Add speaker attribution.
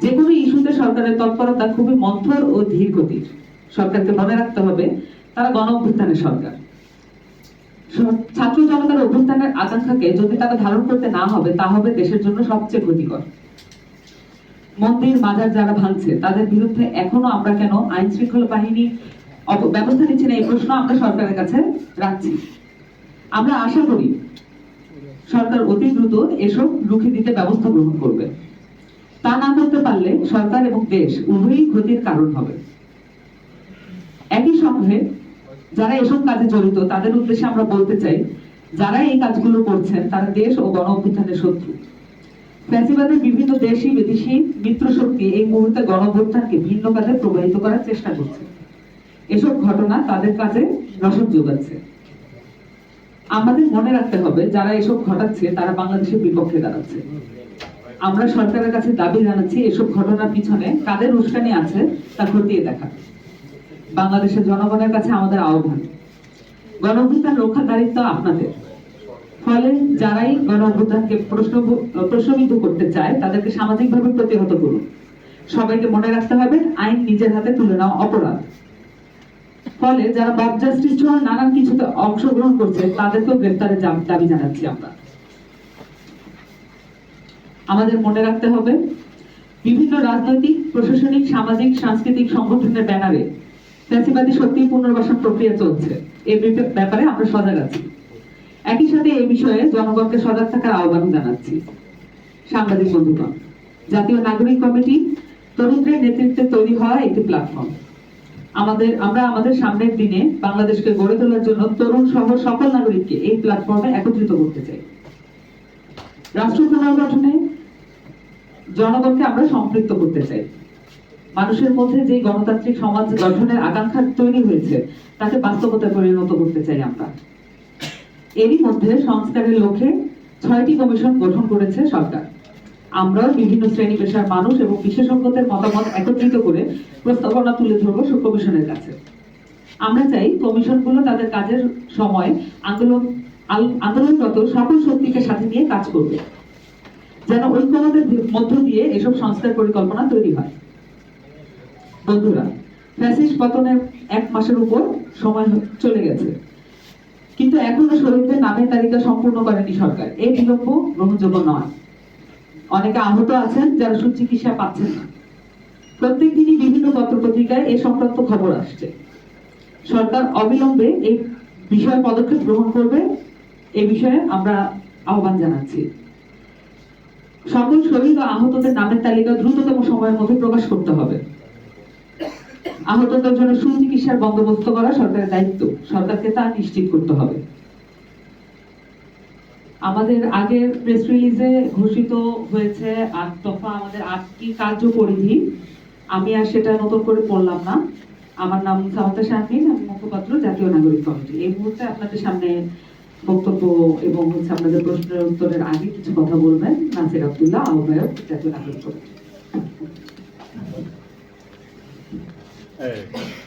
Speaker 1: যে কোনো ইস্যুতে সরকারের তৎপরতা খুবই মন্থর ও ধীর গতির। সরকারকে মনে রাখতে হবে তারা গণ অভ্যুত্থানের সরকার। ছাত্র জনতার অভ্যুত্থানের আকাঙ্ক্ষাকে যদি তারা ধারণ করতে না হবে, তা হবে দেশের জন্য সবচেয়ে ক্ষতিকর। মন্দির মাজার যারা ভাঙছে তাদের বিরুদ্ধে এখনো আমরা কেন আইন শৃঙ্খলা বাহিনী ব্যবস্থা নিচ্ছে না, এই প্রশ্ন আমরা সরকারের কাছে রাখছি। আমরা আশা করি সরকার অতি দ্রুত এসব রুখে দিতে ব্যবস্থা গ্রহণ করবে। তা না করতে পারলে সরকার এবং দেশ উভয়ই ক্ষতির কারণ হবে। একই সঙ্গে যারা এসব কাজে জড়িত তাদের উদ্দেশ্যে আমরা বলতে চাই, যারা এই কাজগুলো করছেন তারা দেশ ও গণ অভ্যুত্থানের শত্রু। ফ্যাসিবাদের বিভিন্ন দেশি বিদেশি মিত্র শক্তি এই মুহূর্তে গণ অভ্যুত্থানকে ভিন্ন কাজে প্রবাহিত করার চেষ্টা করছে। এসব ঘটনা তাদের কাজে রসদ যোগাচ্ছে। আমাদের মনে রাখতে হবে যারা এসব ঘটাচ্ছে তারা বাংলাদেশের বিপক্ষে দাঁড়াচ্ছে। আমরা সরকারের কাছে দাবি জানাচ্ছি এসব ঘটনার পিছনে কাদের উস্কানি আছে তা খতিয়ে দেখা। বাংলাদেশের জনগণের কাছে আমাদের আহ্বান, গণ অভ্যুত্থান রক্ষার দায়িত্ব আপনাদের। ফলে যারাই গণ অভ্যুত্থানকে প্রশ্নবিদ্ধ করতে চায় তাদেরকে সামাজিকভাবে প্রতিহত করুন। সবাইকে মনে রাখতে হবে আইন নিজের হাতে তুলে নেওয়া অপরাধ। ফলে যারা মব জাস্টিস সহ নানান কিছুতে অংশগ্রহণ করছে তাদেরকেও গ্রেফতারের দাবি জানাচ্ছি আমরা। আমাদের মনে রাখতে হবে বিভিন্ন রাজনৈতিক, প্রশাসনিক, সামাজিক, সাংস্কৃতিক সংগঠনের ব্যানারে ফ্যাসিবাদী শক্তি পুনর্বাসন প্রক্রিয়া চলছে। এই ব্যাপারে আমরা সজাগ আছি। একই সাথে এই বিষয়ে জনগণকে সজাগ থাকার আহ্বান জানাচ্ছি। সাংবাদিক বন্ধুগণ, জাতীয় নাগরিক কমিটি তরুণদের নেতৃত্বে তৈরি হওয়া একটি প্ল্যাটফর্ম। আমরা আমাদের সামনের দিনে বাংলাদেশকে গড়ে তোলার জন্য তরুণ সহ সকল নাগরিককে এই প্ল্যাটফর্মে একত্রিত করতে চাই। রাষ্ট্র পুনর্গঠনে জনগণকে আমরা সম্পৃক্ত করতে চাই। মানুষের মধ্যে যে গণতান্ত্রিক সমাজ গঠনের আকাঙ্ক্ষা তৈরি হয়েছে তাকে বাস্তবতায় পরিণত করতে চাই আমরা। এরই মধ্যে সংস্কারের লক্ষ্যে 6টি কমিশন গঠন করেছে সরকার। আমরা বিভিন্ন শ্রেণী পেশার মানুষ এবং বিশেষজ্ঞদের মতামত একত্রিত করে প্রস্তাবনা তুলে ধরবো কমিশনের কাছে। আমরা চাই কমিশনগুলো তাদের কাজের সময় আন্দোলনরত সকল শক্তিকে সাথে নিয়ে কাজ করবে, যেন ঐক্যমতের মধ্য দিয়ে এসব সংস্কার পরিকল্পনা তৈরি হয়। বন্ধুরা, ফ্যাসিস্ট পতনের 1 মাসের উপর সময় চলে গেছে, কিন্তু এখনো শহীদদের নামের তালিকা সম্পূর্ণ করেনি সরকার। এই বিলম্ব গ্রহণযোগ্য নয়। অনেকে আহত আছেন যারা সুচিকিৎসা পাচ্ছেন না। প্রত্যেক দিনই বিভিন্ন পত্রপত্রিকায় এ সংক্রান্ত খবর আসছে। সরকার অবিলম্বে এই বিষয়ে পদক্ষেপ গ্রহণ করবে, এই বিষয়ে আমরা আহ্বান জানাচ্ছি। সকল শহীদ ও আহতদের নামের তালিকা দ্রুততম সময়ের মধ্যে প্রকাশ করতে হবে। আহতদের জন্য সুচিকিৎসার বন্দোবস্ত করা সরকারের দায়িত্ব, সরকারকে তা নিশ্চিত করতে হবে। আমাদের আগের প্রেস রিলিজে ঘোষিত হয়েছে 8 দফা, আমাদের 8টি কার্যপরিধি। আমি আর সেটা নতুন করে পড়লাম না। আমার নাম সামান্তা শারমিন, আমি মুখপাত্র জাতীয় নাগরিক কমিটি। এই মুহূর্তে আপনাদের সামনে বক্তব্য এবং আপনাদের প্রশ্নের উত্তরের আগে কিছু কথা বলবেন নাসির আব্দুল্লাহ, আহ্বায়ক জাতীয় নাগরিক কমিটি।